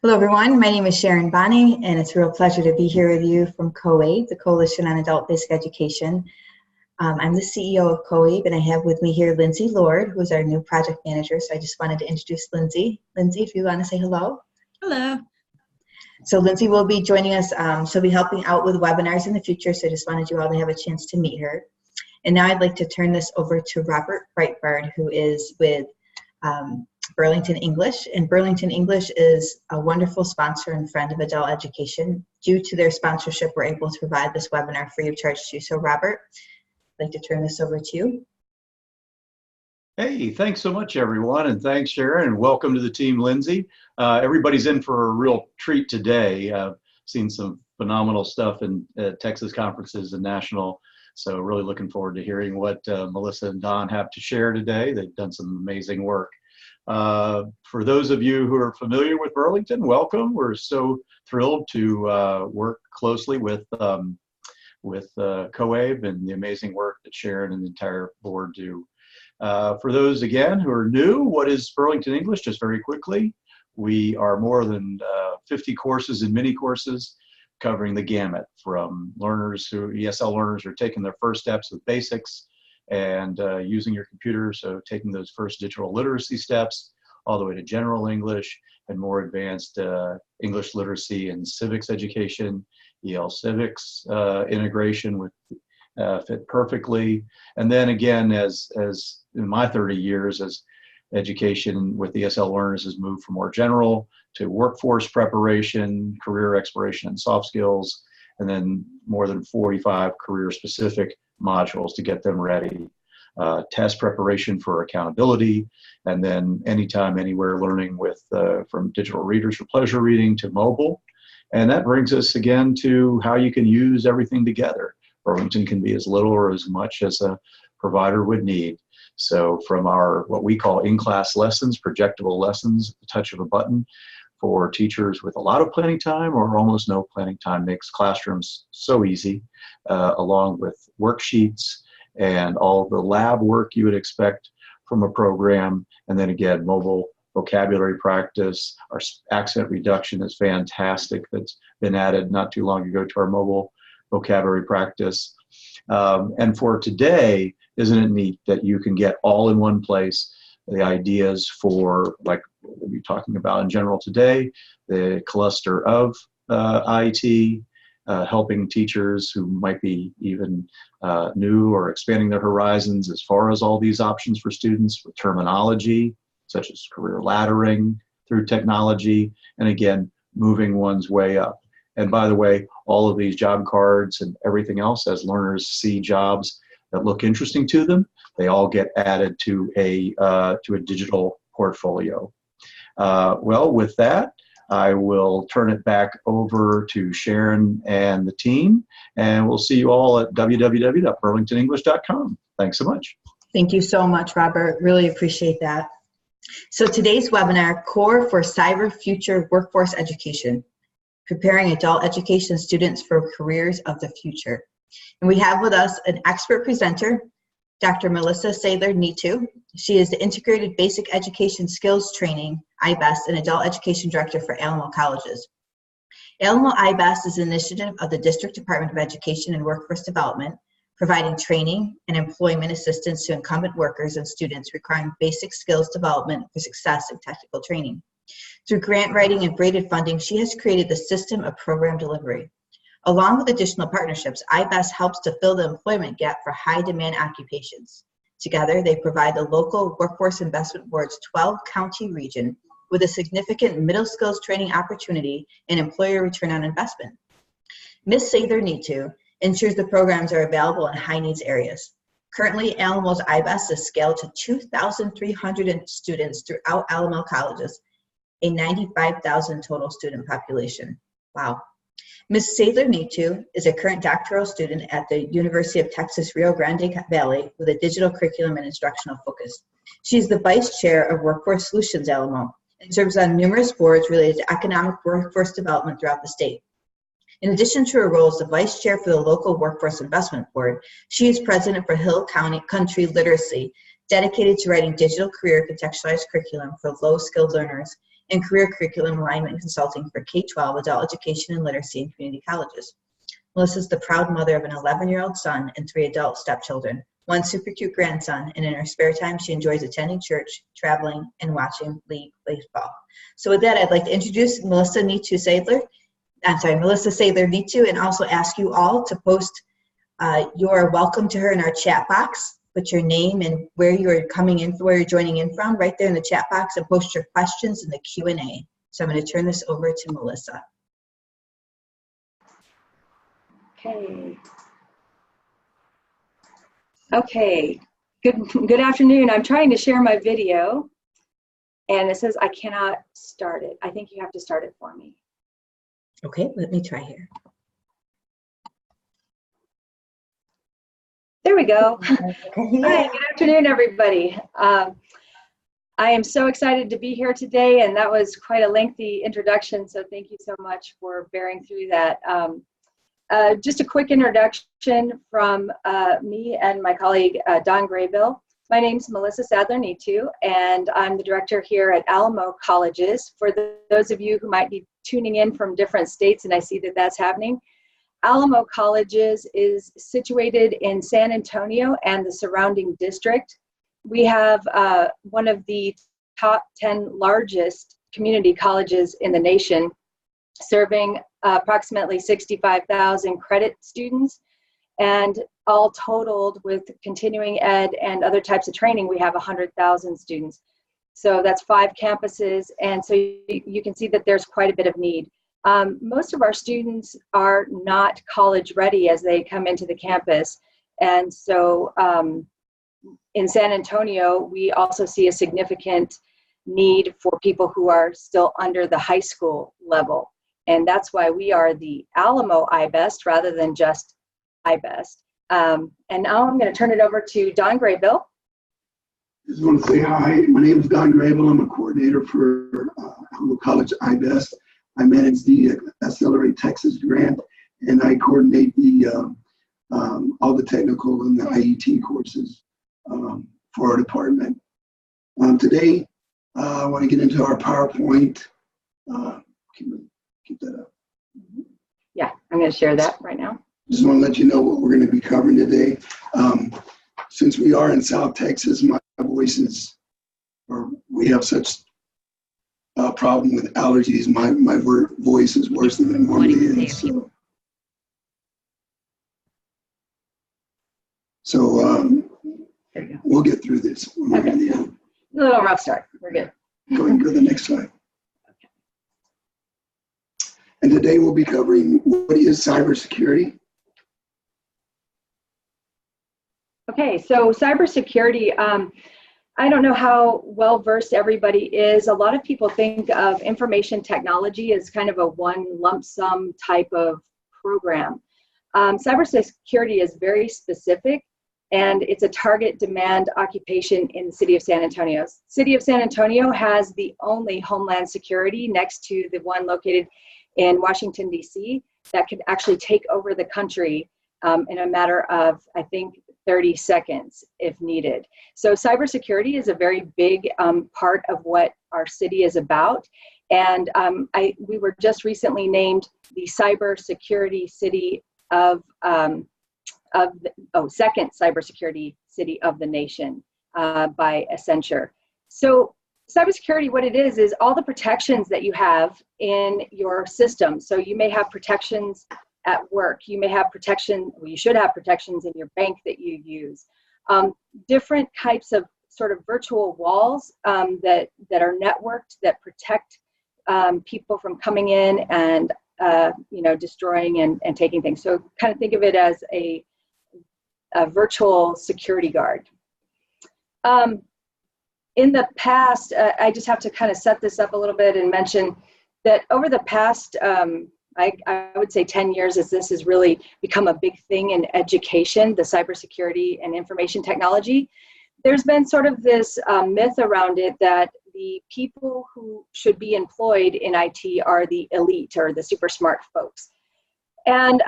Hello, everyone. My name is Sharon Bonney, and it's a real pleasure to be here with you from COABE, the Coalition on Adult Basic Education. I'm the CEO of COABE, and I have with me here Lindsay Lord, who is our new project manager. So I just wanted to introduce Lindsay. Lindsay, if you want to say hello. Hello. So Lindsay will be joining us. She'll be helping out with webinars in the future, so I just wanted you all to have a chance to meet her. And now I'd like to turn this over to Robert Breitbard, who is with Burlington English, and Burlington English is a wonderful sponsor and friend of adult education. Due to their sponsorship, we're able to provide this webinar free of charge to you. So Robert, I'd like to turn this over to you. Hey, thanks so much, everyone, and thanks, Sharon, and welcome to the team, Lindsay. Everybody's in for a real treat today. I've seen some phenomenal stuff in Texas conferences and national, so really looking forward to hearing what Melissa and Don have to share today. They've done some amazing work. For those of you who are familiar with Burlington, welcome. We're so thrilled to work closely with COABE and the amazing work that Sharon and the entire board do. For those, again, who are new, what is Burlington English? Just very quickly, we are more than 50 courses and mini courses covering the gamut from learners who, ESL learners who are taking their first steps with basics and using your computer, so taking those first digital literacy steps all the way to general English and more advanced English literacy and civics education, EL civics integration with fit perfectly. And then again, as in my 30 years as education with ESL learners has moved from more general to workforce preparation, career exploration and soft skills, and then more than 45 career specific modules to get them ready. Test preparation for accountability, and then anytime, anywhere learning with from digital readers for pleasure reading to mobile. And that brings us again to how you can use everything together. Burlington can be as little or as much as a provider would need. So from our, what we call in-class lessons, projectable lessons, at the touch of a button, for teachers with a lot of planning time or almost no planning time, makes classrooms so easy, along with worksheets and all the lab work you would expect from a program. And then again, mobile vocabulary practice. Our accent reduction is fantastic. That's been added not too long ago to our mobile vocabulary practice. And for today, isn't it neat that you can get all in one place the ideas for, like we'll be talking about in general today, the cluster of IT, helping teachers who might be even new or expanding their horizons as far as all these options for students with terminology, such as career laddering through technology, and again, moving one's way up. And by the way, all of these job cards and everything else, as learners see jobs that look interesting to them, they all get added to a digital portfolio. Well, with that, I will turn it back over to Sharon and the team, and we'll see you all at www.burlingtonenglish.com. Thanks so much. Thank you so much, Robert. Really appreciate that. So today's webinar, Core for Cyber Future Workforce Education, Preparing Adult Education Students for Careers of the Future. And we have with us an expert presenter, Dr. Melissa Sadler-Neetu. She is the Integrated Basic Education Skills Training, I-BEST, and Adult Education Director for Alamo Colleges. Alamo I-BEST is an initiative of the District Department of Education and Workforce Development, providing training and employment assistance to incumbent workers and students requiring basic skills development for success in technical training. Through grant writing and braided funding, she has created the system of program delivery. Along with additional partnerships, I-BEST helps to fill the employment gap for high-demand occupations. Together, they provide the local Workforce Investment Board's 12-county region with a significant middle skills training opportunity and employer return on investment. Ms. Sadler-Neetu ensures the programs are available in high-needs areas. Currently, Alamo's I-BEST is scaled to 2,300 students throughout Alamo Colleges, a 95,000 total student population. Wow. Ms. Sadler-Neetu is a current doctoral student at the University of Texas Rio Grande Valley with a digital curriculum and instructional focus. She is the Vice Chair of Workforce Solutions Alamo and serves on numerous boards related to economic workforce development throughout the state. In addition to her role as the Vice Chair for the local Workforce Investment Board, she is President for Hill Country Literacy, dedicated to writing digital career contextualized curriculum for low-skilled learners and career curriculum alignment and consulting for K-12, adult education and literacy and community colleges. Melissa is the proud mother of an 11-year-old son and 3 adult stepchildren, 1 super cute grandson, and in her spare time, she enjoys attending church, traveling, and watching league baseball. So with that, I'd like to introduce Melissa Sadler Nitu, and also ask you all to post your welcome to her in our chat box. Put your name and where you're coming in, where you're joining in from, right there in the chat box, and post your questions in the Q&A. So I'm going to turn this over to Melissa. Okay. Good afternoon. I'm trying to share my video, and it says I cannot start it. I think you have to start it for me. Okay, let me try here. There we go. Okay. Hi, good afternoon, everybody. I am so excited to be here today, and that was quite a lengthy introduction, so thank you so much for bearing through that. Just a quick introduction from me and my colleague, Don Graybill. My name is Melissa Sadler Nitu, and I'm the director here at Alamo Colleges. For those of you who might be tuning in from different states, and I see that that's happening, Alamo Colleges is situated in San Antonio and the surrounding district. We have one of the top 10 largest community colleges in the nation, serving approximately 65,000 credit students, and all totaled with continuing ed and other types of training, we have 100,000 students. So that's 5 campuses, and so you can see that there's quite a bit of need. Most of our students are not college ready as they come into the campus, and so in San Antonio, we also see a significant need for people who are still under the high school level. And that's why we are the Alamo I-BEST rather than just I-BEST. And now I'm going to turn it over to Don Graybill. I just want to say hi. My name is Don Graybill. I'm a coordinator for Alamo College I-BEST. I manage the Accelerate Texas grant, and I coordinate the all the technical and the IET courses for our department. Today, I want to get into our PowerPoint. Keep that up. Yeah, I'm going to share that right now. Just want to let you know what we're going to be covering today. Since we are in South Texas, my voice is, or we have such a problem with allergies, my voice is worse than it normally is. So we'll get through this. Okay. A little rough start. We're good. Go ahead and go to the next slide. And today we'll be covering what is cybersecurity. Okay, so cybersecurity, I don't know how well versed everybody is. A lot of people think of information technology as kind of a one lump sum type of program. Cybersecurity is very specific, and it's a target demand occupation in the city of San Antonio. City of San Antonio has the only Homeland Security next to the one located in Washington, D.C., that could actually take over the country in a matter of, I think, 30 seconds if needed. So cybersecurity is a very big part of what our city is about. And we were just recently named the cybersecurity city second cybersecurity city of the nation by Accenture. So cybersecurity, what it is all the protections that you have in your system. So you may have protections at work. You may have protection, well, you should have protections in your bank that you use. Different types of sort of virtual walls that are networked that protect people from coming in and destroying and taking things. So kind of think of it as a virtual security guard. In the past, I just have to kind of set this up a little bit and mention that over the past, I would say 10 years, as this has really become a big thing in education, the cybersecurity and information technology, there's been sort of this myth around it that the people who should be employed in IT are the elite or the super smart folks. And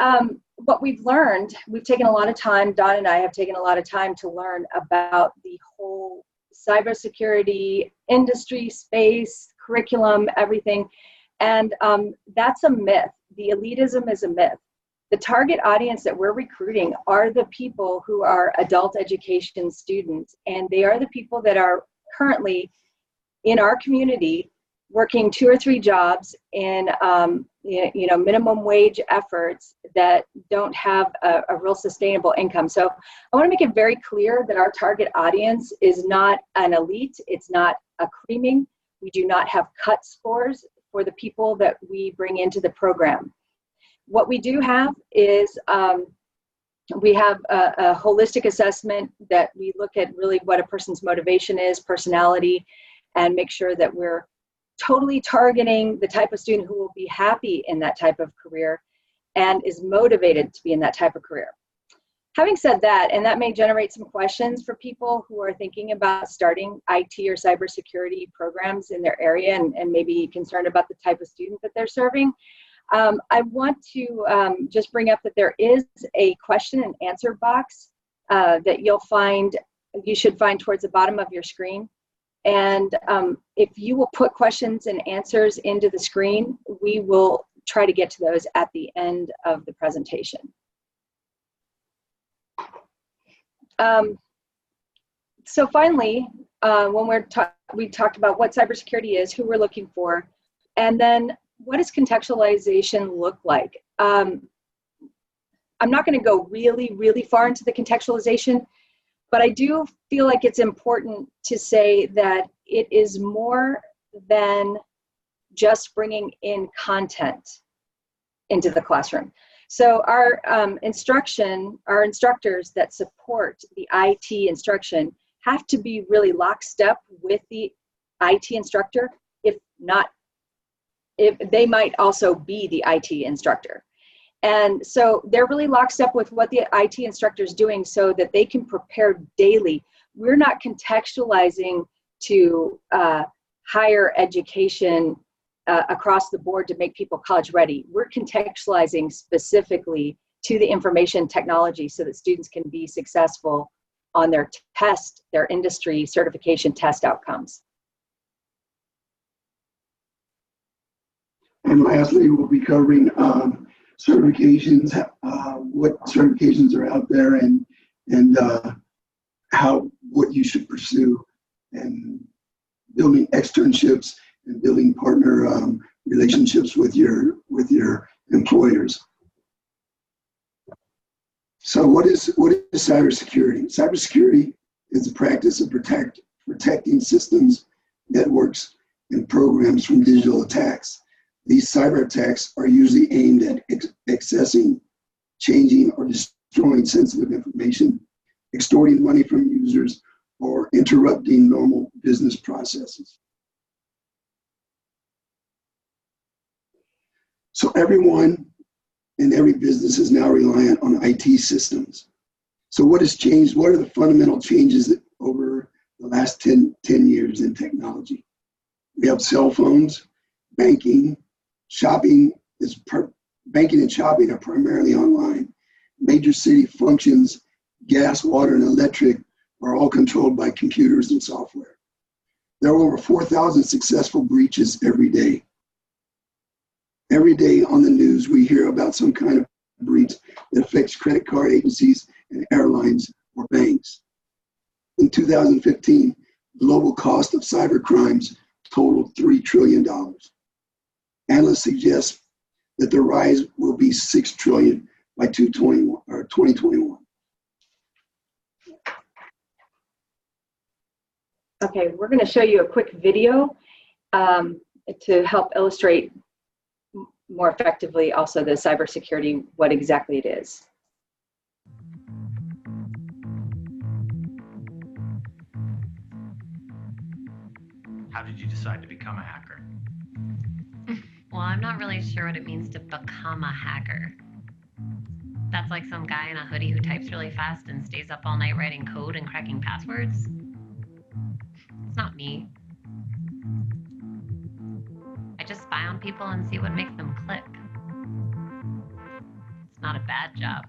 what we've learned, we've taken a lot of time, Don and I have taken a lot of time to learn about the whole cybersecurity industry space, curriculum, everything. And that's a myth. The elitism is a myth. The target audience that we're recruiting are the people who are adult education students, and they are the people that are currently in our community working 2 or 3 jobs in minimum wage efforts that don't have a real sustainable income. So I want to make it very clear that our target audience is not an elite, it's not a creaming. We do not have cut scores for the people that we bring into the program. What we do have is we have a holistic assessment that we look at really what a person's motivation is, personality, and make sure that we're totally targeting the type of student who will be happy in that type of career and is motivated to be in that type of career. Having said that, and that may generate some questions for people who are thinking about starting IT or cybersecurity programs in their area and maybe concerned about the type of student that they're serving, I want to just bring up that there is a question and answer box that you should find towards the bottom of your screen. And if you will put questions and answers into the screen, we will try to get to those at the end of the presentation. So finally, when we talked about what cybersecurity is, who we're looking for, and then what does contextualization look like? I'm not going to go really, really far into the contextualization, but I do feel like it's important to say that it is more than just bringing in content into the classroom. So our instructors that support the IT instruction have to be really lockstep with the IT instructor. If they might also be the IT instructor. And so they're really lockstep with what the IT instructor is doing so that they can prepare daily. We're not contextualizing to higher education across the board to make people college ready. We're contextualizing specifically to the information technology so that students can be successful on their test, their industry certification test outcomes. And lastly, we'll be covering certifications, what certifications are out there, and what you should pursue, and building externships and building partner relationships with your employers. So what is cybersecurity? Cybersecurity is the practice of protecting systems, networks, and programs from digital attacks. These cyber attacks are usually aimed at accessing, changing, or destroying sensitive information, extorting money from users, or interrupting normal business processes. So everyone in every business is now reliant on IT systems. So what has changed? What are the fundamental changes over the last 10 years in technology? We have cell phones, banking, banking and shopping are primarily online. Major city functions, gas, water, and electric are all controlled by computers and software. There are over 4,000 successful breaches every day. Every day on the news, we hear about some kind of breach that affects credit card agencies and airlines or banks. In 2015, global cost of cyber crimes totaled $3 trillion. Analysts suggest that the rise will be $6 trillion by 2021. Okay, we're going to show you a quick video to help illustrate more effectively also the cybersecurity, what exactly it is. How did you decide to become a hacker? Well, I'm not really sure what it means to become a hacker. That's like some guy in a hoodie who types really fast and stays up all night writing code and cracking passwords. It's not me. I just spy on people and see what makes them click. It's not a bad job.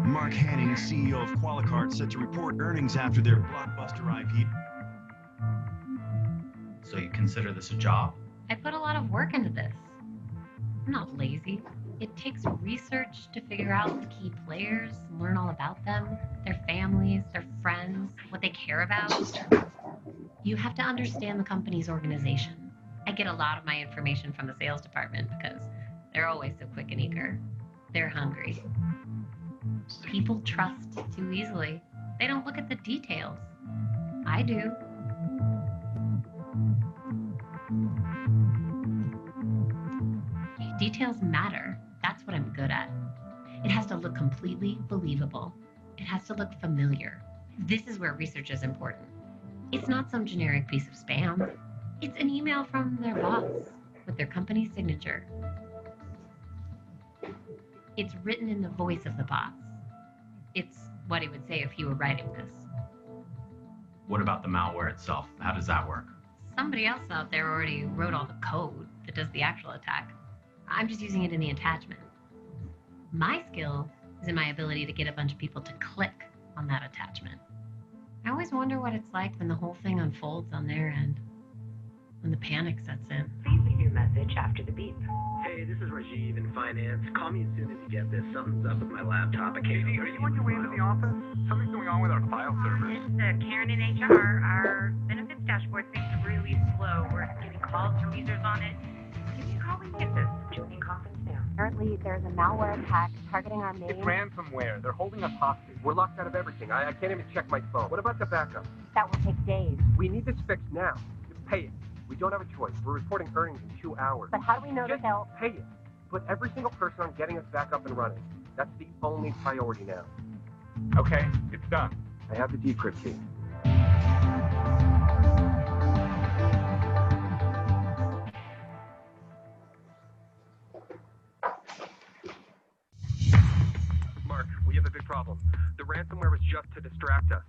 Mark Hanning, CEO of Qualicard, set to report earnings after their blockbuster IPO. So you consider this a job? I put a lot of work into this. I'm not lazy. It takes research to figure out the key players, learn all about them, their families, their friends, what they care about. You have to understand the company's organization. I get a lot of my information from the sales department because they're always so quick and eager. They're hungry. People trust too easily. They don't look at the details. I do. Details matter. That's what I'm good at. It has to look completely believable. It has to look familiar. This is where research is important. It's not some generic piece of spam. It's an email from their boss with their company's signature. It's written in the voice of the boss. It's what he would say if he were writing this. What about the malware itself? How does that work? Somebody else out there already wrote all the code that does the actual attack. I'm just using it in the attachment. My skill is in my ability to get a bunch of people to click on that attachment. I always wonder what it's like when the whole thing unfolds on their end, when the panic sets in. Please leave your message after the beep. Hey, this is Rajiv in finance. Call me as soon as you get this. Something's up with my laptop. I can't. Are you on your way to the office? Something's going on with our file servers. It's Karen in HR. Our benefits dashboard seems really slow. We're getting calls from users on it. Give me a call when you get this. Joining conference now. Apparently, there's a malware attack targeting our main... It's ransomware. They're holding us hostage. We're locked out of everything. I can't even check my phone. What about the backup? That will take days. We need this fixed now. Just pay it. We don't have a choice. We're reporting earnings in 2 hours. But how do we know that Just they'll... pay it. Put every single person on getting us back up and running. That's the only priority now. Okay, it's done. I have the decrypt key. Mark, we have a big problem. The ransomware was just to distract us.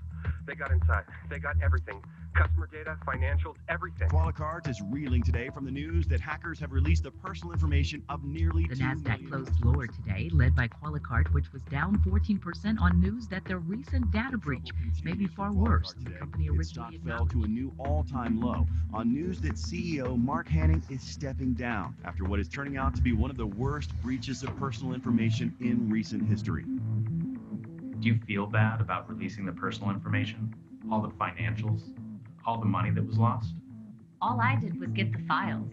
They got inside. They got everything. Customer data, financials, everything. Qualicards is reeling today from the news that hackers have released the personal information of nearly The 2 Nasdaq million closed lower today, led by Qualicard, which was down 14% on news that the recent data breach may be far worse than the company Its stock originally fell to a acknowledged. new all-time low on news that CEO Mark Hanning is stepping down after what is turning out to be one of the worst breaches of personal information in recent history. Do you feel bad about releasing the personal information? All the financials? All the money that was lost? All I did was get the files.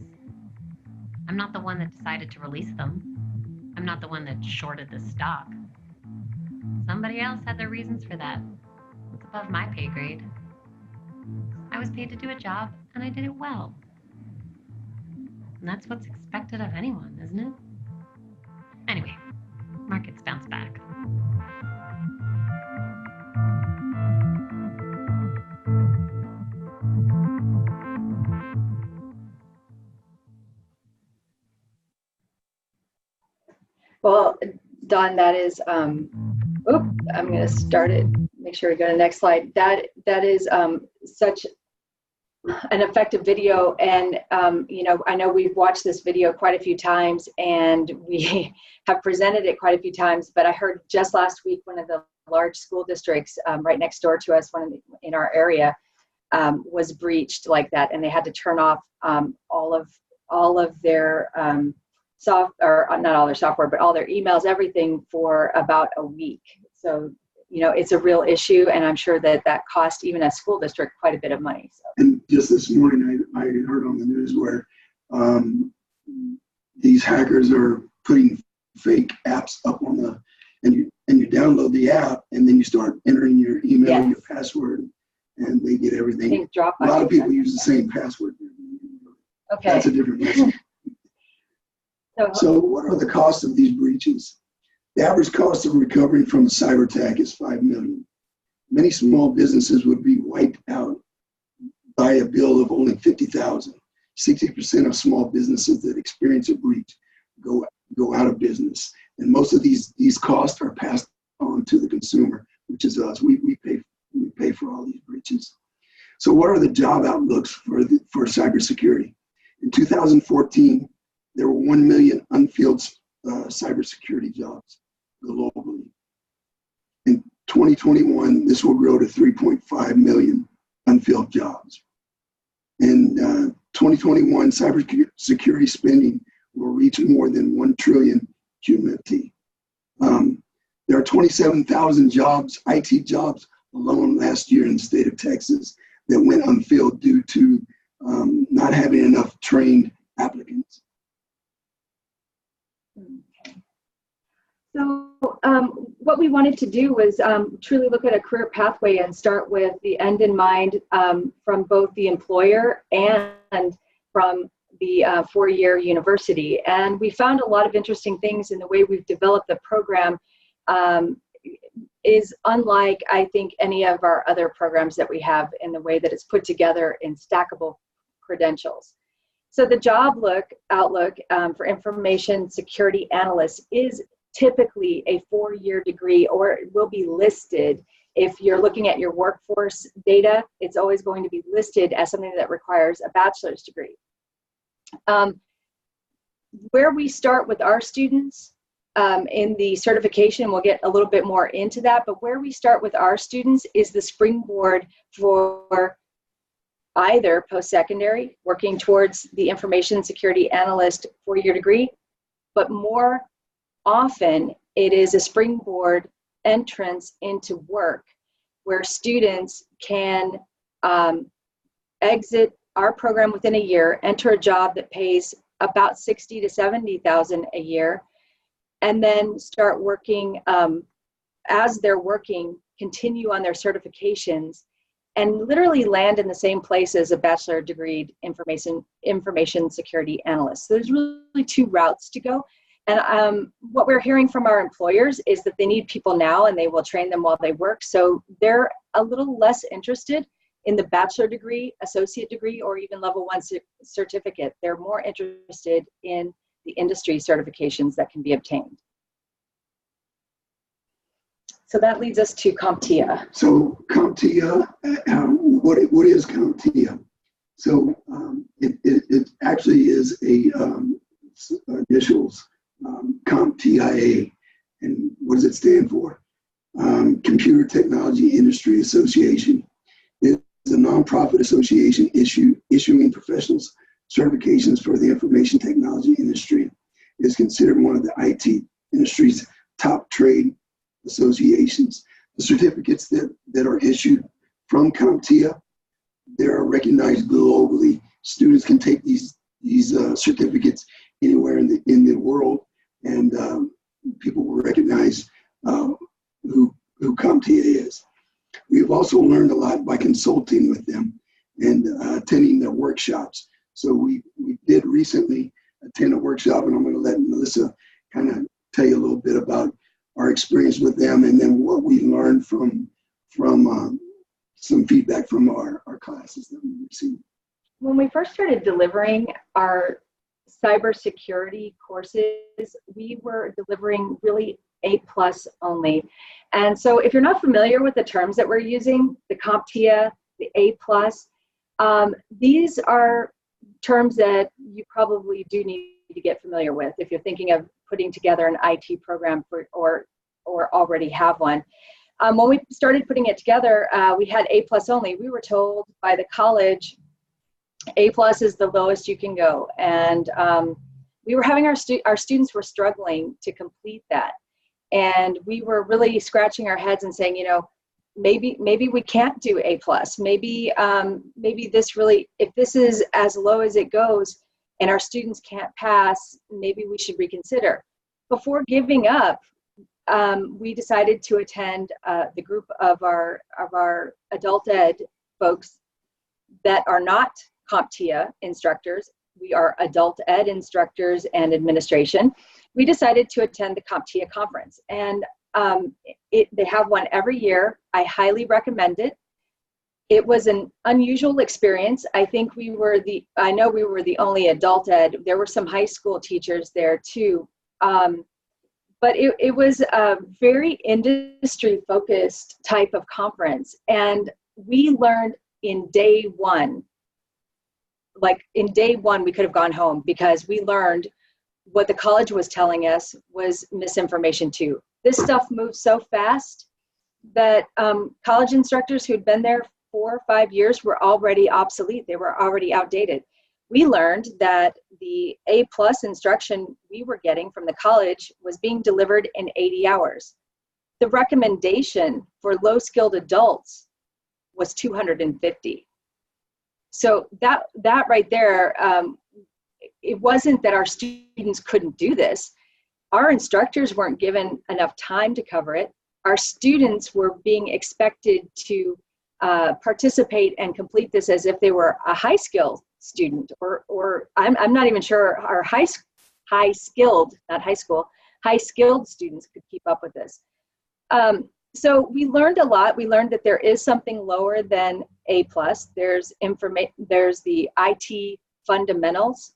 I'm not the one that decided to release them. I'm not the one that shorted the stock. Somebody else had their reasons for that. It's above my pay grade. I was paid to do a job, and I did it well. And that's what's expected of anyone, isn't it? Anyway, markets bounce back. Well, Don, that is, I'm going to start it, make sure we go to the next slide. That is such an effective video. And, you know, I know we've watched this video quite a few times and we have presented it quite a few times, but I heard just last week, one of the large school districts right next door to us, in our area, was breached like that. And they had to turn off all of their, not all their software, but all their emails, everything for about a week. So, you know, it's a real issue, and I'm sure that cost even a school district quite a bit of money. So. And just this morning, I heard on the news where these hackers are putting fake apps up on and you download the app, and then you start entering your email, and your password, and they get everything. A lot of people use the same password. Okay. That's a different reason. So what are the costs of these breaches? The average cost of recovering from a cyber attack is $5 million. Many small businesses would be wiped out by a bill of only $50,000. 60% of small businesses that experience a breach go out of business. And most of these costs are passed on to the consumer, which is us. We pay for all these breaches. So what are the job outlooks for cybersecurity? In 2014, there were 1 million unfilled cybersecurity jobs globally. In 2021, this will grow to 3.5 million unfilled jobs. And 2021 cybersecurity spending will reach more than 1 trillion cumulatively. There are 27,000 jobs, IT jobs alone last year in the state of Texas that went unfilled due to not having enough trained applicants. So what we wanted to do was truly look at a career pathway and start with the end in mind from both the employer and from the four-year university. And we found a lot of interesting things in the way we've developed the program is unlike, I think, any of our other programs that we have in the way that it's put together in stackable credentials. So the job outlook for information security analysts is typically a 4-year degree, or it will be listed. If you're looking at your workforce data, it's always going to be listed as something that requires a bachelor's degree. Where we start with our students in the certification, we'll get a little bit more into that, but where we start with our students is the springboard for either post-secondary, working towards the information security analyst 4-year degree, but more often it is a springboard entrance into work where students can exit our program within a year, enter a job that pays about $60,000 to $70,000 a year, and then start working as they're working, continue on their certifications, and literally land in the same place as a bachelor degree information security analyst. So there's really 2 routes to go. And what we're hearing from our employers is that they need people now and they will train them while they work. So they're a little less interested in the bachelor degree, associate degree, or even level 1 certificate. They're more interested in the industry certifications that can be obtained. So that leads us to CompTIA. So CompTIA, what is CompTIA? So it actually is a initials, CompTIA. And what does it stand for? Computer Technology Industry Association. It's a nonprofit association issuing professionals certifications for the information technology industry. It is considered one of the IT industry's top trade associations. The certificates that are issued from CompTIA, they are recognized globally. Students can take these certificates anywhere in the world, and people will recognize who CompTIA is. We've also learned a lot by consulting with them and attending their workshops. So we did recently attend a workshop, and I'm going to let Melissa kind of tell you a little bit about our experience with them, and then what we learned from some feedback from our classes that we received. When we first started delivering our cybersecurity courses, we were delivering really A+ only. And so if you're not familiar with the terms that we're using, the CompTIA, the A+, these are terms that you probably do need to get familiar with if you're thinking of putting together an IT program or already have one. When we started putting it together, we had A+ only. We were told by the college, A+ is the lowest you can go. And we were having our students were struggling to complete that. And we were really scratching our heads and saying, you know, maybe we can't do A+. Maybe this really, if this is as low as it goes and our students can't pass, maybe we should reconsider. Before giving up, we decided to attend the group of our adult ed folks that are not CompTIA instructors. We are adult ed instructors and administration. We decided to attend the CompTIA conference, and they have one every year. I highly recommend it. It was an unusual experience. I think I know we were the only adult ed. There were some high school teachers there too. But it was a very industry-focused type of conference. And we learned in day one, we could have gone home because we learned what the college was telling us was misinformation too. This stuff moves so fast that college instructors who'd been there 4 or 5 years were already obsolete. They were already outdated. We learned that the A+ instruction we were getting from the college was being delivered in 80 hours. The recommendation for low-skilled adults was 250. So that right there, it wasn't that our students couldn't do this. Our instructors weren't given enough time to cover it. Our students were being expected to participate and complete this as if they were a high skill student, or I'm not even sure our high skilled students could keep up with this. So we learned a lot. We learned that there is something lower than A+. There's the IT fundamentals,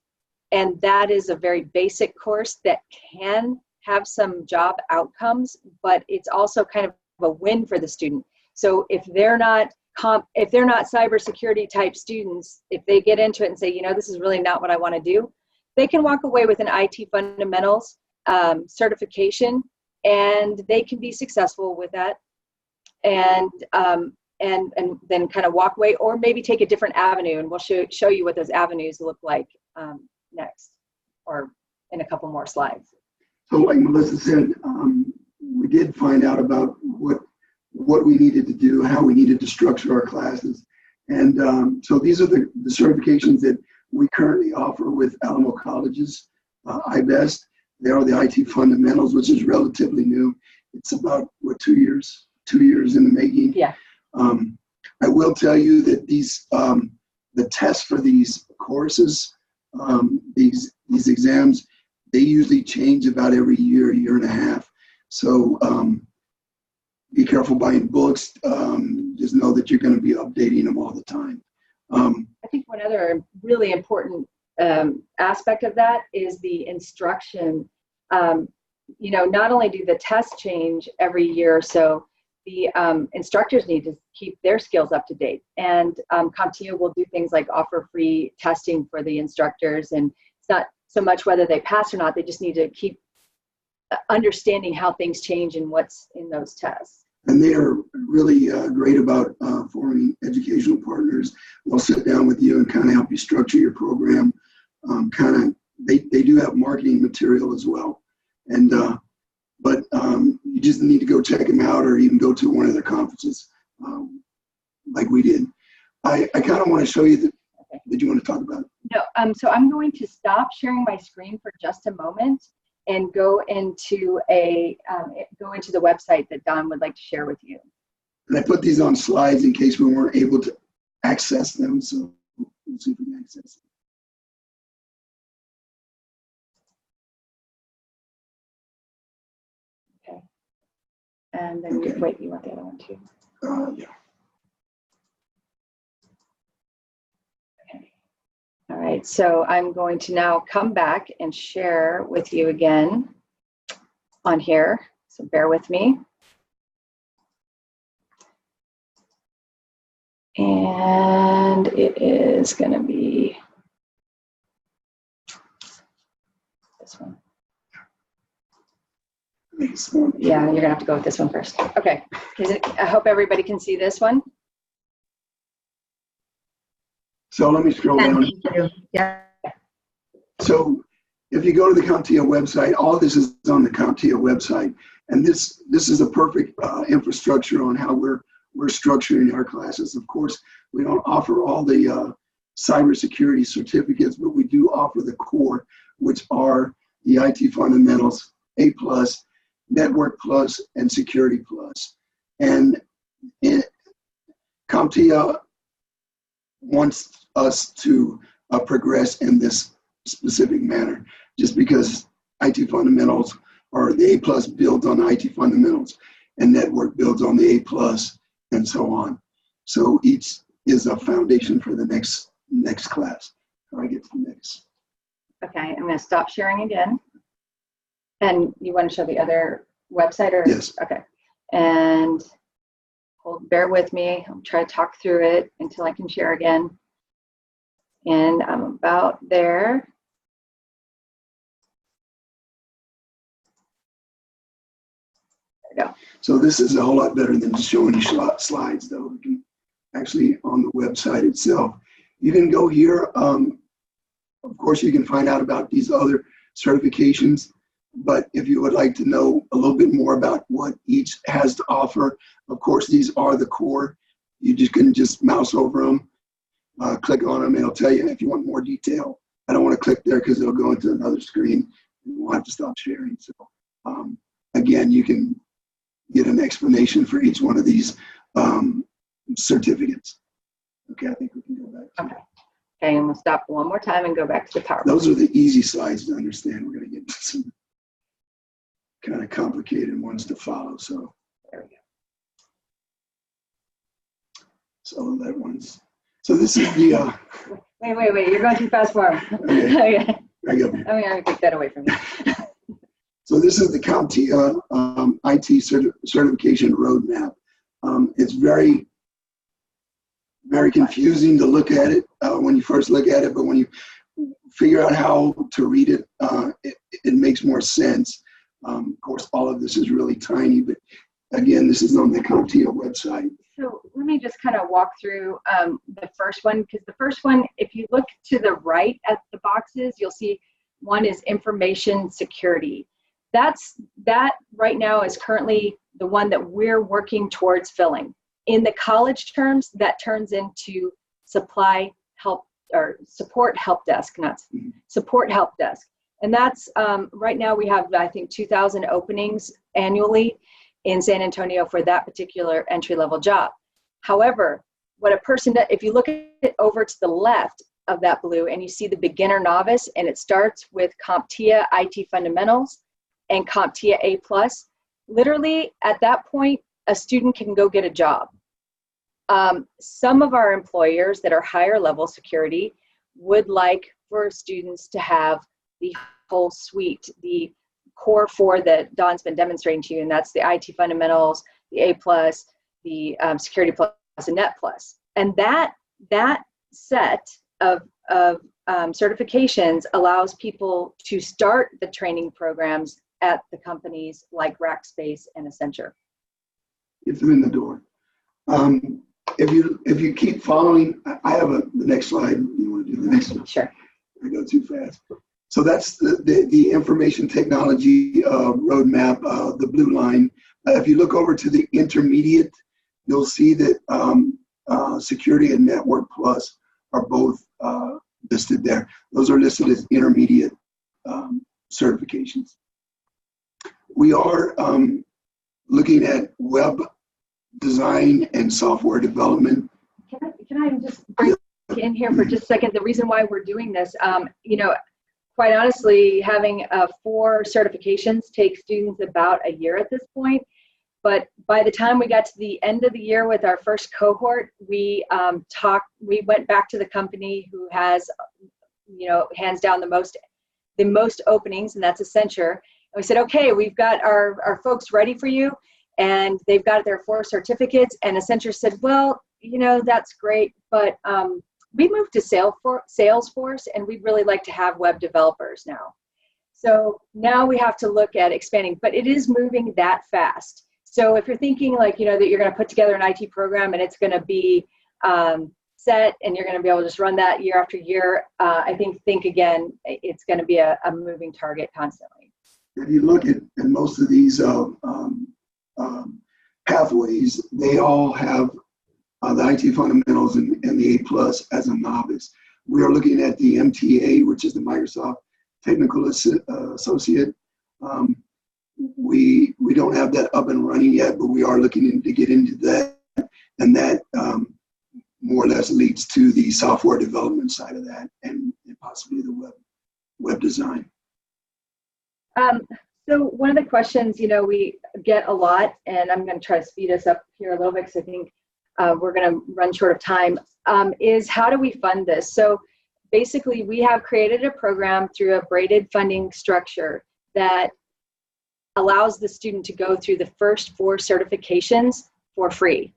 and that is a very basic course that can have some job outcomes, but it's also kind of a win for the student. So if they're not cybersecurity type students, if they get into it and say, you know, this is really not what I want to do, they can walk away with an IT fundamentals certification, and they can be successful with that, and then kind of walk away, or maybe take a different avenue, and we'll show you what those avenues look like next, or in a couple more slides. So like Melissa said, we did find out about what we needed to do, how we needed to structure our classes. And so these are the certifications that we currently offer with Alamo Colleges, I-BEST. They are the IT fundamentals, which is relatively new. It's about, 2 years in the making. Yeah. I will tell you that these, the tests for these courses, these exams, they usually change about every year and a half. So be careful buying books. Just know that you're going to be updating them all the time. I think one other really important aspect of that is the instruction. You know, not only do the tests change every year or so, the instructors need to keep their skills up to date. And CompTIA will do things like offer free testing for the instructors. And it's not so much whether they pass or not, they just need to keep understanding how things change and what's in those tests. And they are really great about forming educational partners. They'll sit down with you and kind of help you structure your program. They do have marketing material as well. And but you just need to go check them out, or even go to one of their conferences like we did. I kind of want to show you that. Okay. Did you want to talk about it? No, so I'm going to stop sharing my screen for just a moment and go into the website that Don would like to share with you. And I put these on slides in case we weren't able to access them, so we'll see if we can access them. Okay. And then okay. Wait, you want the other one too? Yeah. Okay. All right, so I'm going to now come back and share with you again on here. So bear with me. And it is going to be this one. Yeah, you're going to have to go with this one first. Okay, I hope everybody can see this one. So let me scroll down. Yeah. So if you go to the CompTIA website, all this is on the CompTIA website. And this is a perfect infrastructure on how we're structuring our classes. Of course, we don't offer all the cybersecurity certificates, but we do offer the core, which are the IT fundamentals, A+, Network Plus, and Security Plus. And CompTIA wants us to progress in this specific manner, just because IT fundamentals, or the A+ builds on the IT fundamentals, and Network builds on the A+, and so on. So each is a foundation for the next class. How do I get to the next? Okay, I'm going to stop sharing again. And you want to show the other website? Or? Yes. Okay. And bear with me. I'll try to talk through it until I can share again. And I'm about there. There we go. So this is a whole lot better than just showing you slides, though. We can actually on the website itself. You can go here. Of course, you can find out about these other certifications, but if you would like to know a little bit more about what each has to offer, of course, these are the core. You just can just mouse over them, click on them, and it'll tell you if you want more detail. I don't want to click there because it'll go into another screen and we'll have to stop sharing. So again, you can get an explanation for each one of these certificates. Okay, I think we can go back. Okay. Okay, and we'll stop one more time and go back to the PowerPoint. Those are the easy slides to understand. We're going to get into some kind of complicated ones to follow. So there we go. So that one's. So this is the. Wait. You're going too fast for him. Okay. Okay. I got I'm going to take that away from you. So this is the CompTIA IT certification roadmap. It's very confusing to look at it when you first look at it, but when you figure out how to read it, it makes more sense. Of course, all of this is really tiny, but again, this is on the CompTIA website. So let me just kind of walk through the first one, because the first one, if you look to the right at the boxes, you'll see one is information security. That right now is currently the one that we're working towards filling. In the college terms, that turns into supply help or support help desk, not support help desk. And that's right now we have, I think, 2,000 openings annually in San Antonio for that particular entry-level job. However, what a person does, if you look at it over to the left of that blue and you see the beginner novice, and it starts with CompTIA IT fundamentals and CompTIA A+, literally at that point, a student can go get a job. Some of our employers that are higher level security would like for students to have the whole suite, the Core-4 that Don's been demonstrating to you, and that's the IT fundamentals, the A+, the Security Plus, and Net Plus. And that set of certifications allows people to start the training programs at the companies like Rackspace and Accenture. Get them in the door. If you keep following, I have the next slide. You want to do the next one? Sure. I go too fast. So that's the information technology roadmap, the blue line. If you look over to the intermediate, you'll see that Security and Network Plus are both listed there. Those are listed as intermediate certifications. We are looking at web design and software development. Can I just bring in here for just a second? The reason why we're doing this, quite honestly, having 4 certifications takes students about a year at this point. But by the time we got to the end of the year with our first cohort, we went back to the company who has, hands down the most openings, and that's Accenture. And we said, okay, we've got our folks ready for you, and they've got their 4 certificates. And Accenture said, well, that's great, but we moved to Salesforce, and we'd really like to have web developers now. So now we have to look at expanding, but it is moving that fast. So if you're thinking that you're going to put together an IT program and it's going to be set and you're going to be able to just run that year after year, I think again, it's going to be a moving target constantly. If you look at most of these pathways, they all have the IT fundamentals and the A+ as a novice. We are looking at the MTA, which is the Microsoft Technical Associate. We don't have that up and running yet, but we are looking to get into that, and that more or less leads to the software development side of that, and possibly the web design. So one of the questions we get a lot, and I'm going to try to speed us up here a little bit because I think we're going to run short of time, is how do we fund this? So basically, we have created a program through a braided funding structure that allows the student to go through the first 4 certifications for free.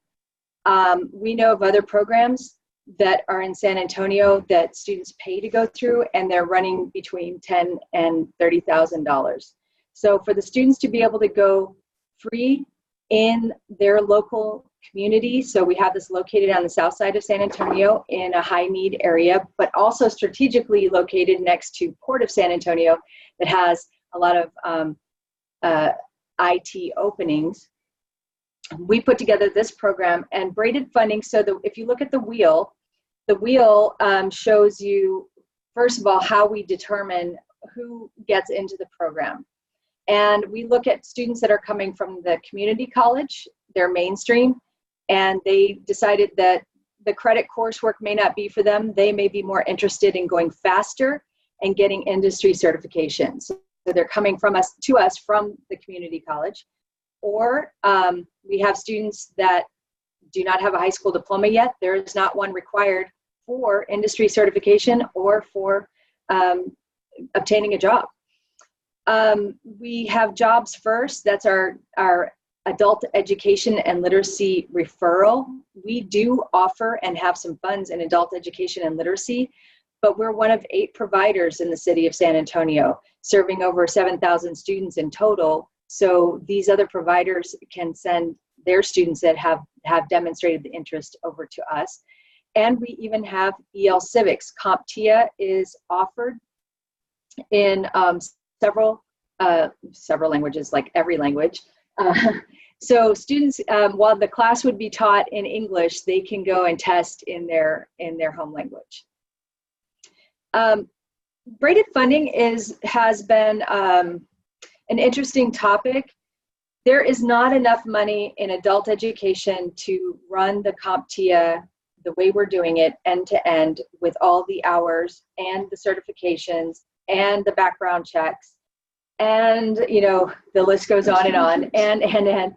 We know of other programs that are in San Antonio that students pay to go through, and they're running between $10,000 and $30,000. So for the students to be able to go free in their local community. So we have this located on the south side of San Antonio in a high need area, but also strategically located next to Port of San Antonio that has a lot of IT openings. We put together this program and Braided Funding. So if you look at the wheel shows you, first of all, how we determine who gets into the program. And we look at students that are coming from the community college, they're mainstream, and they decided that the credit coursework may not be for them. They may be more interested in going faster and getting industry certifications. So they're coming to us from the community college. Or we have students that do not have a high school diploma yet. There is not one required for industry certification or for obtaining a job. We have Jobs First. That's our adult education and literacy referral. We do offer and have some funds in adult education and literacy, but we're one of 8 providers in the city of San Antonio, serving over 7,000 students in total. So these other providers can send their students that have demonstrated the interest over to us. And we even have EL Civics. CompTIA is offered in several languages, like every language. So students, while the class would be taught in English, they can go and test in their home language. Braided funding has been an interesting topic. There is not enough money in adult education to run the CompTIA the way we're doing it end to end with all the hours and the certifications and the background checks. And, you know, the list goes on and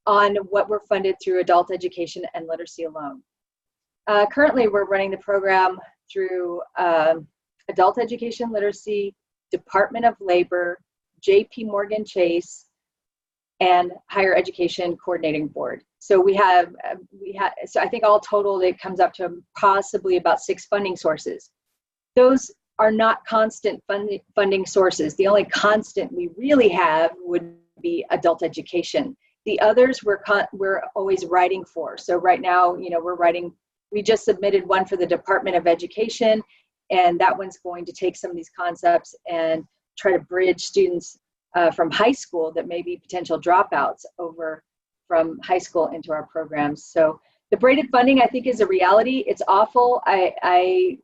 on what we're funded through adult education and literacy alone. Currently, we're running the program through adult education, literacy, Department of Labor, JP Morgan Chase, and Higher Education Coordinating Board. So so I think all total, it comes up to possibly about 6 funding sources. Those are not constant funding sources. The only constant we really have would be adult education. The others we're always writing for. So right now, you know, we just submitted one for the Department of Education, and that one's going to take some of these concepts and try to bridge students from high school that may be potential dropouts over from high school into our programs. So the braided funding, I think, is a reality. It's awful. I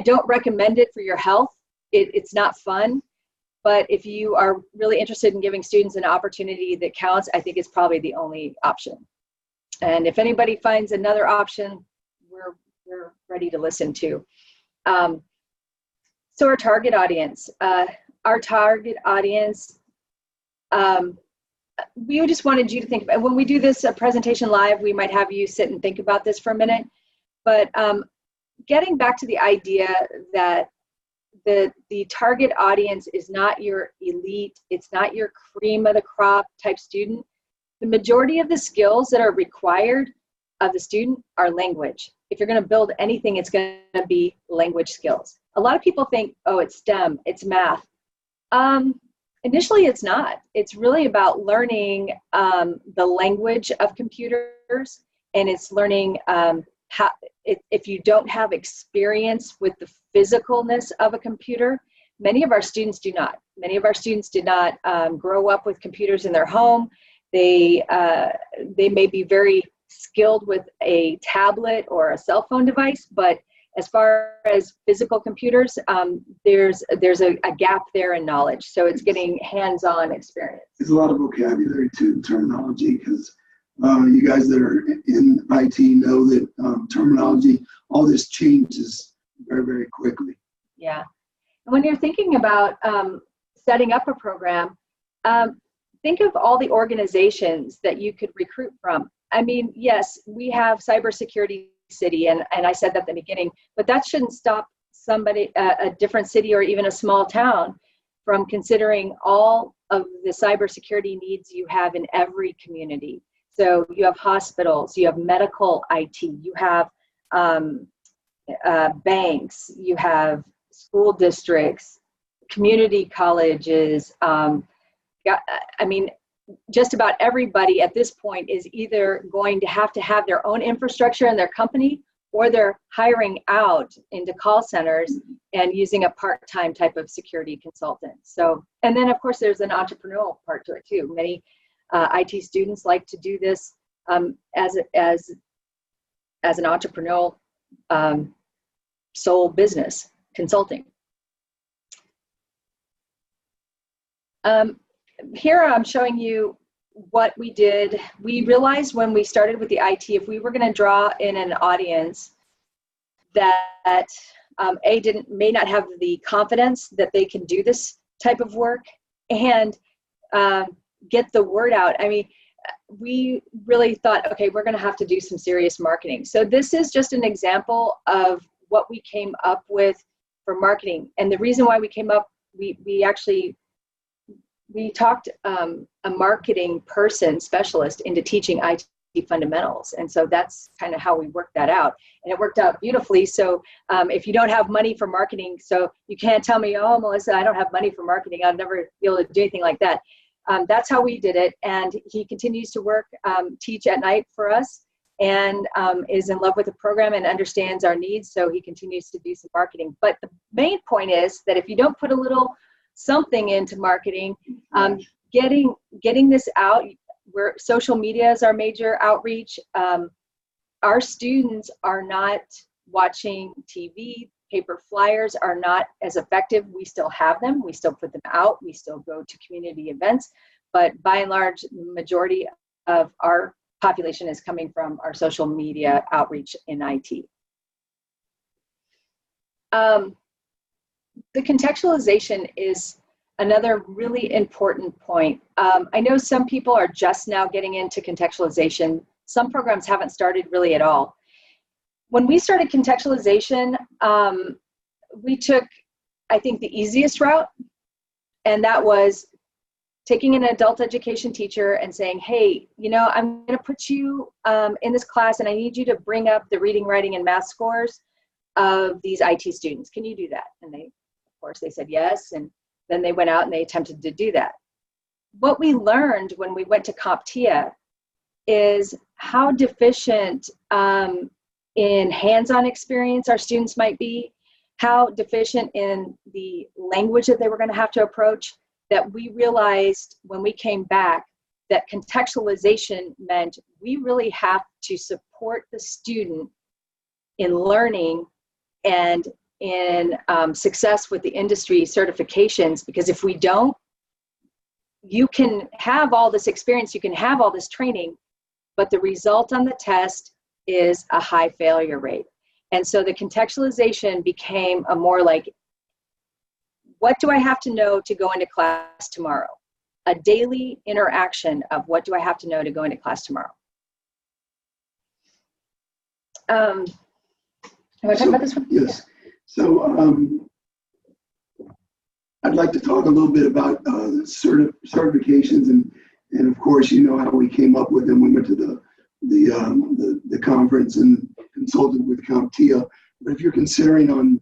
don't recommend it for your health. It's not fun. But if you are really interested in giving students an opportunity that counts, I think it's probably the only option. And if anybody finds another option, we're ready to listen to. So our target audience. We just wanted you to think about, when we do this presentation live, we might have you sit and think about this for a minute. But getting back to the idea that the target audience is not your elite, it's not your cream of the crop type student. The majority of the skills that are required of the student are language. If you're going to build anything, it's going to be language skills. A lot of people think, oh, it's STEM, it's math. Initially, it's not. It's really about learning the language of computers, and it's learning how, if you don't have experience with the physicalness of a computer. Many of our students do not. Many of our students did not grow up with computers in their home. They may be very skilled with a tablet or a cell phone device, but as far as physical computers, there's a gap there in knowledge. So it's getting hands-on experience. There's a lot of vocabulary too, terminology, because you guys that are in IT know that terminology, all this changes very, very quickly. Yeah. And when you're thinking about setting up a program, think of all the organizations that you could recruit from. I mean, yes, we have Cybersecurity City, and I said that at the beginning, but that shouldn't stop somebody, a different city or even a small town, from considering all of the cybersecurity needs you have in every community. So you have hospitals, you have medical IT, you have banks, you have school districts, community colleges. I mean, just about everybody at this point is either going to have their own infrastructure in their company, or they're hiring out into call centers and using a part-time type of security consultant. So, and then of course there's an entrepreneurial part to it too. Many IT students like to do this as an entrepreneurial sole business consulting. Here I'm showing you what we did. We realized when we started with the IT, if we were going to draw in an audience that may not have the confidence that they can do this type of work and get the word out. I mean, we really thought, okay, we're going to have to do some serious marketing. So this is just an example of what we came up with for marketing. And the reason why we came up, we talked a marketing specialist into teaching IT fundamentals. And so that's kind of how we worked that out. And it worked out beautifully. So if you don't have money for marketing, so you can't tell me, oh, Melissa, I don't have money for marketing, I'll never be able to do anything like that. That's how we did it. And he continues to teach at night for us, and is in love with the program and understands our needs. So he continues to do some marketing. But the main point is that if you don't put a little something into marketing, getting this out, where social media is our major outreach. Our students are not watching TV. Paper flyers are not as effective. We still have them. We still put them out. We still go to community events. But by and large, the majority of our population is coming from our social media outreach in IT. The contextualization is another really important point. I know some people are just now getting into contextualization. Some programs haven't started really at all. When we started contextualization, we took, I think, the easiest route, and that was taking an adult education teacher and saying, hey, I'm going to put you in this class, and I need you to bring up the reading, writing, and math scores of these IT students. Can you do that? And they, of course, they said yes, and then they went out and they attempted to do that. What we learned when we went to CompTIA is how deficient in hands-on experience our students might be, how deficient in the language that they were going to have to approach, that we realized when we came back that contextualization meant we really have to support the student in learning and in success with the industry certifications, because if we don't, you can have all this experience, you can have all this training, but the result on the test is a high failure rate. And so the contextualization became a more like, what do I have to know to go into class tomorrow? A daily interaction of what do I have to know to go into class tomorrow? Am I talking about this one? Yes. So I'd like to talk a little bit about certifications, and of course, how we came up with them. We went to the conference and consulted with CompTIA. But if you're considering on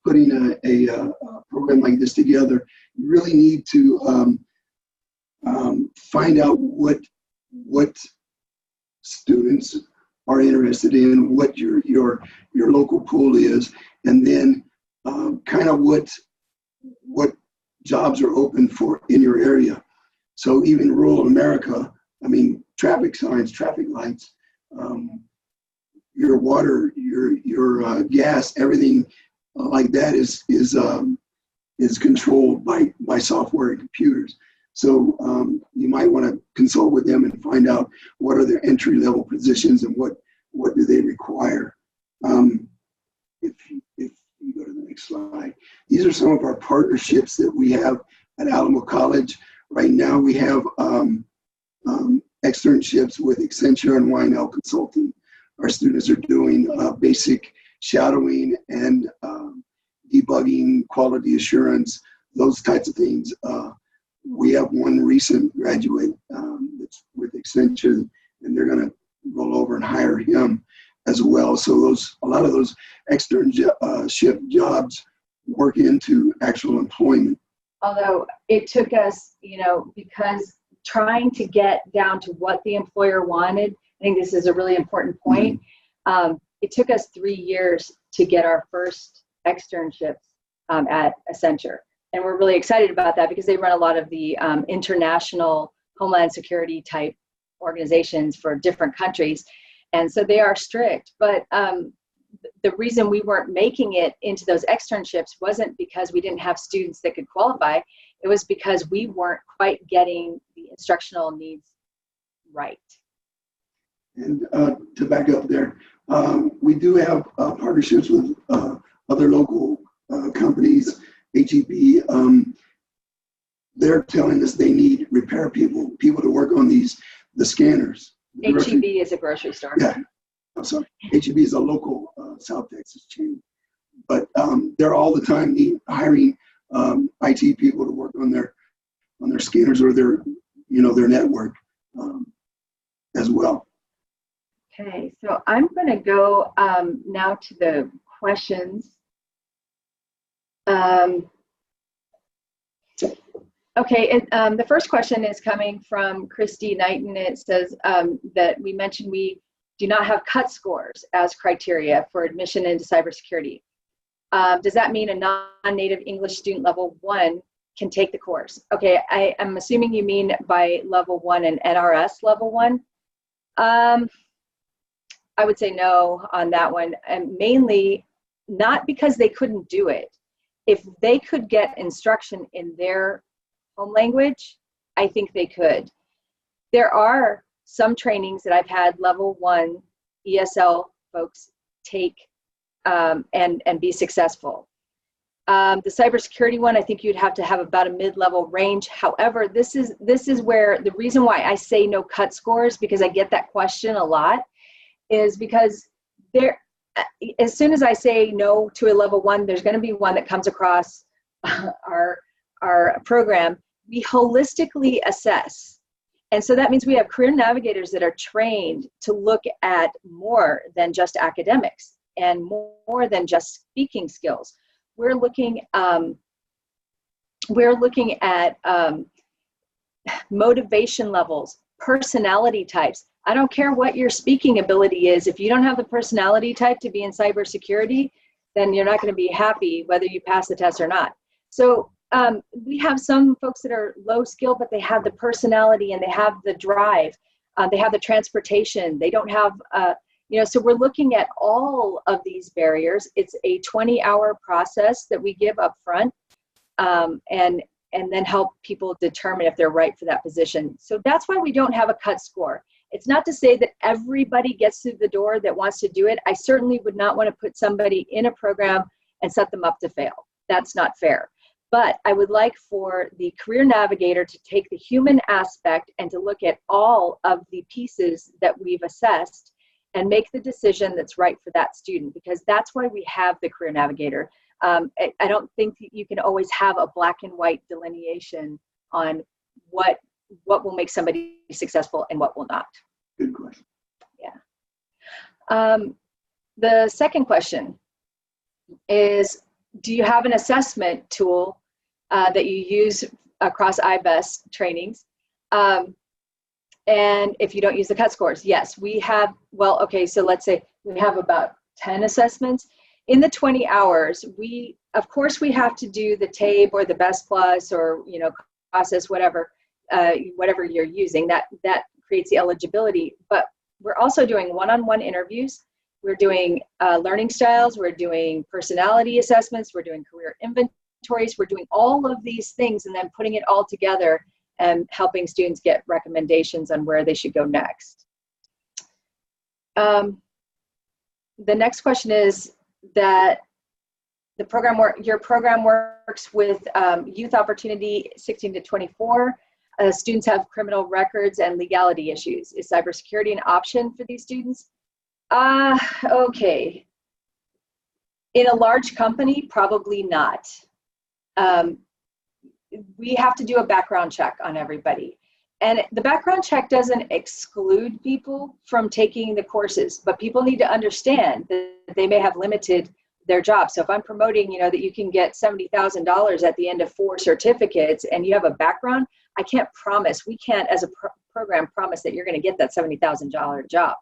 putting a program like this together, you really need to find out what students are interested in, what your local pool is, and then kind of what jobs are open for in your area. So even rural America, I mean, traffic signs, traffic lights, your water, your gas, everything like that is controlled by software and computers. So you might want to consult with them and find out what are their entry-level positions and what do they require. If you go to the next slide, these are some of our partnerships that we have at Alamo College. Right now we have externships with Accenture and Y&L Consulting. Our students are doing basic shadowing and debugging, quality assurance, those types of things. We have one recent graduate that's with Accenture, and they're going to roll over and hire him as well. So a lot of those externship jobs work into actual employment. Although it took us, because trying to get down to what the employer wanted. I think this is a really important point. It took us 3 years to get our first externships at Accenture. And we're really excited about that because they run a lot of the international Homeland Security type organizations for different countries. And so they are strict. But the reason we weren't making it into those externships wasn't because we didn't have students that could qualify. It was because we weren't quite getting the instructional needs right. And to back up there, we do have partnerships with other local companies. HEB, they're telling us they need repair people to work on the scanners. HEB is a grocery store. Yeah, I'm sorry. HEB is a local South Texas chain, but they're all the time hiring IT people to work on their scanners or their network as well. Okay, so I'm going to go now to the questions. The first question is coming from Christy Knighton. It says that we mentioned we do not have cut scores as criteria for admission into cybersecurity. Does that mean a non-native English student level 1 can take the course? Okay, I'm assuming you mean by level 1 and NRS level 1. I would say no on that one, and mainly not because they couldn't do it. If they could get instruction in their home language, I think they could. There are some trainings that I've had level 1 ESL folks take and be successful. The cybersecurity one, I think you'd have to have about a mid-level range. However, this is where the reason why I say no cut scores, because I get that question a lot, is because as soon as I say no to a level 1, there's going to be one that comes across our program. We holistically assess. And so that means we have career navigators that are trained to look at more than just academics and more than just speaking skills. We're looking at motivation levels, personality types. I don't care what your speaking ability is. If you don't have the personality type to be in cybersecurity, then you're not going to be happy whether you pass the test or not. So we have some folks that are low skill, but they have the personality and they have the drive. They have the transportation. They don't have, so we're looking at all of these barriers. It's a 20-hour process that we give up front and then help people determine if they're right for that position. So that's why we don't have a cut score. It's not to say that everybody gets through the door that wants to do it. I certainly would not want to put somebody in a program and set them up to fail. That's not fair. But I would like for the career navigator to take the human aspect and to look at all of the pieces that we've assessed and make the decision that's right for that student, because that's why we have the career navigator. I don't think that you can always have a black and white delineation on what will make somebody successful and what will not. Good question. Yeah. The second question is, do you have an assessment tool that you use across I-BEST trainings? And if you don't use the cut scores, yes, we have, well, okay, so let's say we have about 10 assessments. In the 20 hours, of course we have to do the TABE or the BEST Plus or, process, whatever you're using, that creates the eligibility. But we're also doing one-on-one interviews. We're doing learning styles. We're doing personality assessments. We're doing career inventories. We're doing all of these things and then putting it all together and helping students get recommendations on where they should go next. The next question is that your program works with youth opportunity 16 to 24. Students have criminal records and legality issues. Is cybersecurity an option for these students? Okay. In a large company, probably not. We have to do a background check on everybody. And the background check doesn't exclude people from taking the courses, but people need to understand that they may have limited their job. So if I'm promoting, that you can get $70,000 at the end of 4 certificates and you have a background, I can't promise, we can't as a program promise that you're going to get that $70,000 job.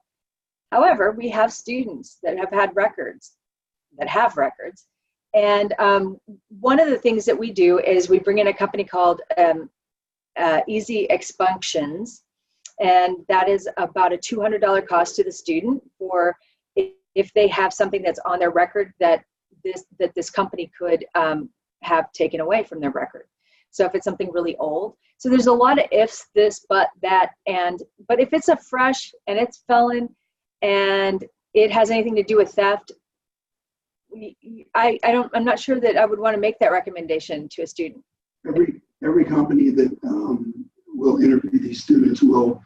However, we have students that have had records, and one of the things that we do is we bring in a company called Easy Expunctions, and that is about a $200 cost to the student for if they have something that's on their record that this company could have taken away from their record. So if it's something really old, so there's a lot of ifs, this, but, that, but if it's a fresh and it's felon and it has anything to do with theft, I'm not sure that I would want to make that recommendation to a student. Every company that will interview these students will,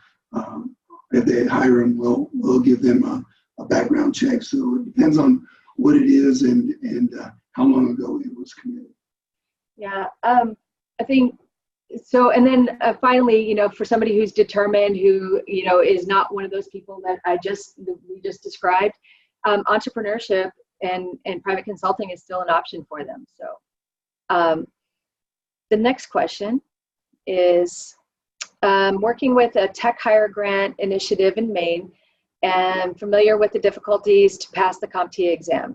if they hire them, will give them a background check. So it depends on what it is and how long ago it was committed. Yeah, I think so. And then finally, for somebody who's determined, who is not one of those people that we just described, entrepreneurship and private consulting is still an option for them. So the next question is working with a tech hire grant initiative in Maine and familiar with the difficulties to pass the CompTIA exam.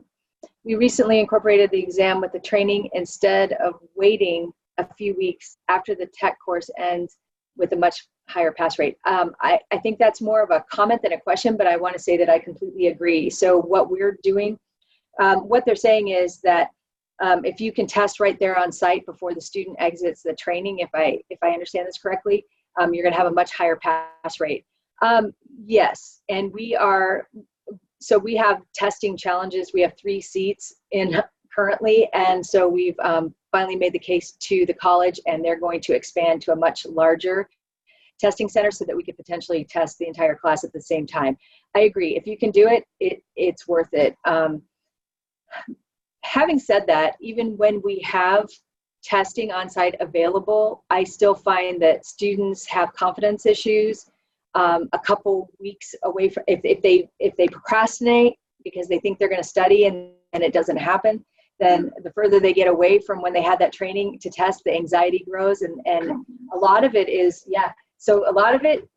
We recently incorporated the exam with the training instead of waiting a few weeks after the tech course ends with a much higher pass rate. I think that's more of a comment than a question, but I want to say that I completely agree. So what we're doing, what they're saying is that if you can test right there on site before the student exits the training, if I understand this correctly, you're going to have a much higher pass rate. Yes, and we have testing challenges. We have 3 seats in currently, and so we've finally made the case to the college, and they're going to expand to a much larger testing center so that we could potentially test the entire class at the same time. I agree. If you can do it, it's worth it. Having said that, even when we have testing on site available, I still find that students have confidence issues. A couple weeks away from, if they procrastinate because they think they're going to study and it doesn't happen, then the further they get away from when they had that training to test, the anxiety grows, and a lot of it is, so a lot of it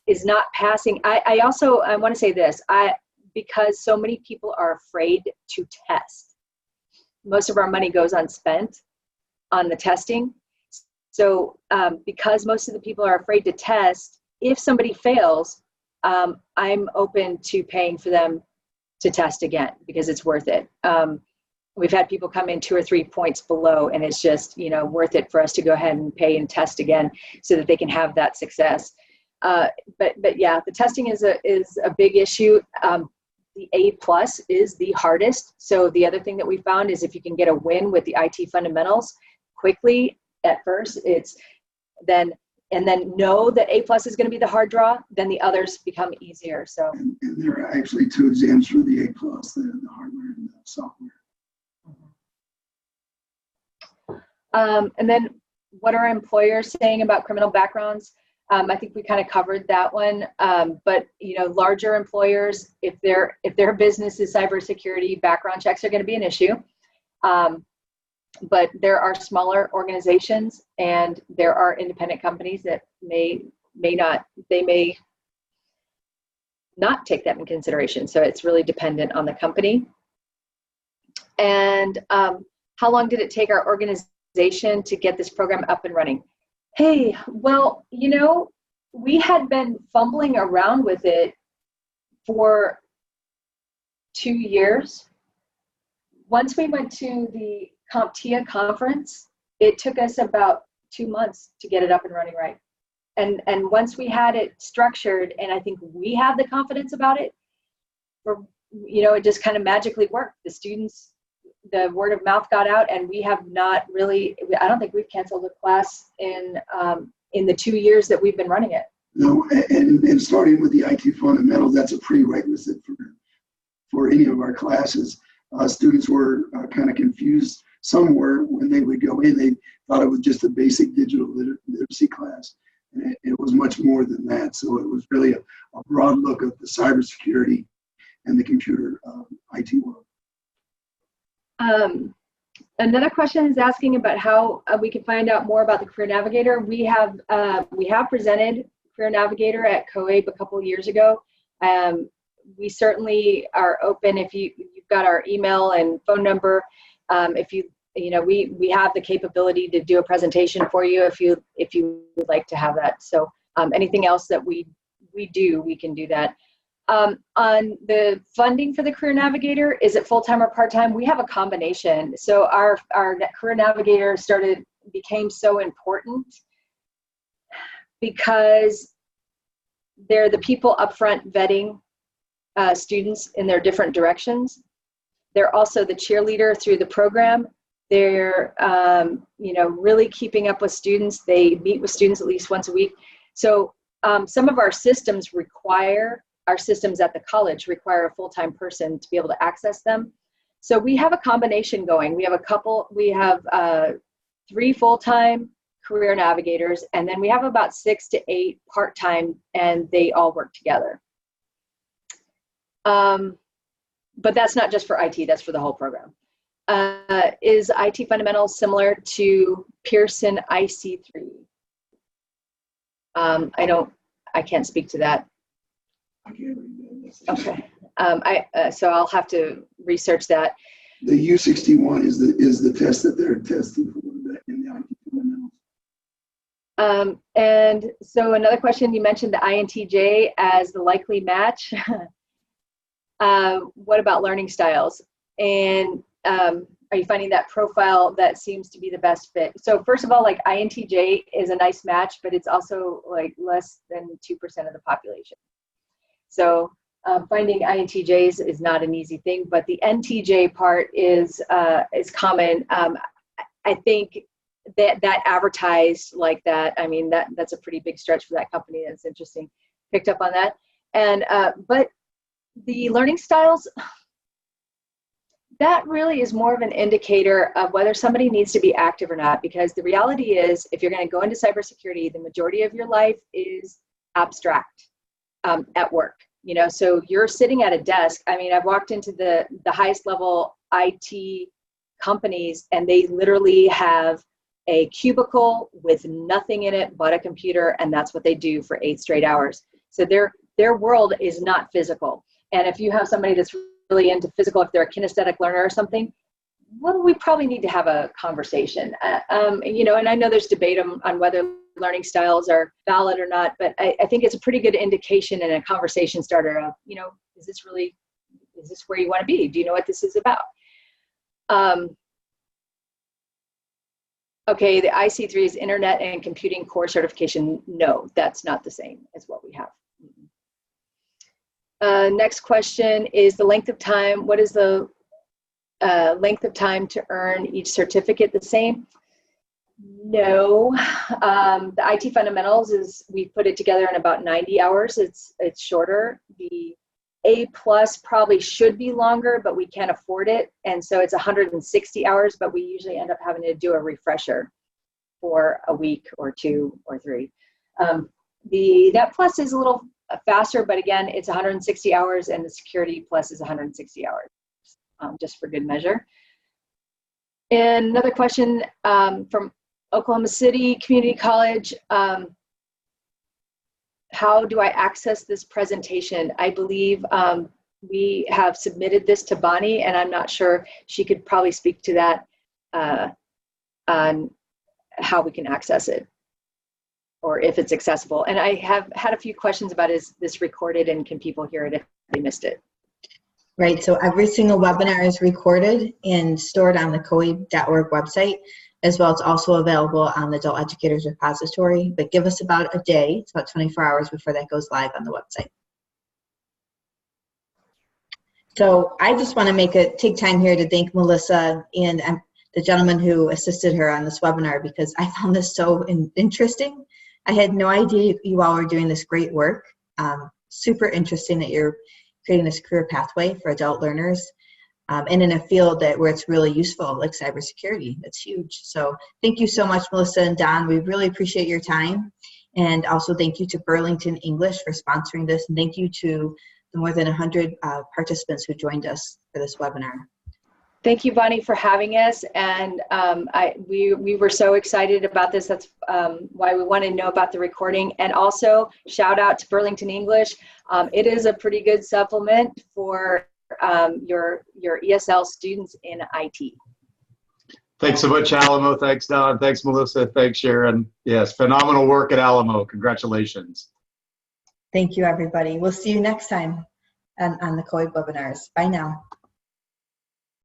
is not passing. I want to say this, because so many people are afraid to test. Most of our money goes unspent on the testing. So because most of the people are afraid to test, if somebody fails, I'm open to paying for them to test again because it's worth it. We've had people come in 2 or 3 points below, and it's just worth it for us to go ahead and pay and test again so that they can have that success. But yeah, the testing is a big issue. The A+ is the hardest. So the other thing that we found is if you can get a win with the IT fundamentals quickly at first, and then know that A+ is going to be the hard draw, then the others become easier. So and there are actually 2 exams for the A+, the hardware and the software. And then what are employers saying about criminal backgrounds? I think we kind of covered that one. But larger employers, if their business is cybersecurity, background checks are going to be an issue. But there are smaller organizations and there are independent companies that may not take that in consideration. So it's really dependent on the company. And how long did it take our organization to get this program up and running? Hey, well, we had been fumbling around with it for 2 years. Once we went to the CompTIA conference, it took us about 2 months to get it up and running right. And once we had it structured, and I think we have the confidence about it, it just kind of magically worked. The students, the word of mouth got out, and we have not really, I don't think we've canceled a class in the 2 years that we've been running it. No, and starting with the IT fundamentals, that's a prerequisite for any of our classes. Students were kind of confused. Some were, when they would go in, they thought it was just a basic digital literacy class. And it was much more than that. So it was really a broad look at the cybersecurity and the computer IT world. Another question is asking about how we can find out more about the Career Navigator. We have presented Career Navigator at COABE a couple of years ago. We certainly are open if you've got our email and phone number. We have the capability to do a presentation for you if you would like to have that. So anything else that we do, we can do that. On the funding for the Career Navigator, is it full-time or part-time? We have a combination. So our Career Navigator became so important because they're the people upfront vetting students in their different directions. They're also the cheerleader through the program. They're really keeping up with students. They meet with students at least once a week. So some of our systems at the college require a full-time person to be able to access them. So we have a combination going. We have 3 full-time Career Navigators, and then we have about 6 to 8 part-time, and they all work together. But that's not just for IT, that's for the whole program. Is IT Fundamentals similar to Pearson IC3? I can't speak to that. Okay. So I'll have to research that. The U61 is the test that they're testing for in the IT Fundamentals. And so another question, you mentioned the INTJ as the likely match. What about learning styles? And are you finding that profile that seems to be the best fit? So first of all, like INTJ is a nice match, but it's also like less than 2% of the population. So finding INTJs is not an easy thing, but the NTJ part is common. I think that advertised like that, I mean, that's a pretty big stretch for that company. That's interesting. Picked up on that. And but the learning styles, that really is more of an indicator of whether somebody needs to be active or not, because the reality is, if you're going to go into cybersecurity, the majority of your life is abstract at work. So you're sitting at a desk. I mean, I've walked into the highest level IT companies, and they literally have a cubicle with nothing in it but a computer, and that's what they do for 8 straight hours. So their world is not physical. And if you have somebody that's really into physical, if they're a kinesthetic learner or something, well, we probably need to have a conversation. And I know there's debate on whether learning styles are valid or not, but I think it's a pretty good indication and a conversation starter of, is this where you want to be? Do you know what this is about? Okay, the IC3 is Internet and Computing Core Certification. No, that's not the same as what we have. Next question is the length of time. What is the length of time to earn each certificate the same? No. The IT Fundamentals we put it together in about 90 hours. It's shorter. The A+ probably should be longer, but we can't afford it. And so it's 160 hours, but we usually end up having to do a refresher for a week or 2 or 3. The Net Plus is a little faster, but again, it's 160 hours, and the Security Plus is 160 hours, just for good measure. And another question from Oklahoma City Community College. How do I access this presentation? I believe we have submitted this to Bonnie, and I'm not sure. She could probably speak to that on how we can access it, or if it's accessible. And I have had a few questions about, is this recorded and can people hear it if they missed it? Right, so every single webinar is recorded and stored on the coabe.org website, as well as also available on the Adult Educators Repository, but give us about a day, it's about 24 hours before that goes live on the website. So I just want to take time here to thank Melissa and the gentleman who assisted her on this webinar, because I found this so interesting. I had no idea you all were doing this great work. Super interesting that you're creating this career pathway for adult learners. And in a field where it's really useful, like cybersecurity. That's huge. So thank you so much, Melissa and Don. We really appreciate your time. And also thank you to Burlington English for sponsoring this. And thank you to the more than 100 participants who joined us for this webinar. Thank you, Bonnie, for having us. And we were so excited about this. That's why we wanted to know about the recording. And also, shout out to Burlington English. It is a pretty good supplement for your ESL students in IT. Thanks so much, Alamo. Thanks, Don. Thanks, Melissa. Thanks, Sharon. Yes, phenomenal work at Alamo. Congratulations. Thank you, everybody. We'll see you next time on the COIB webinars. Bye now.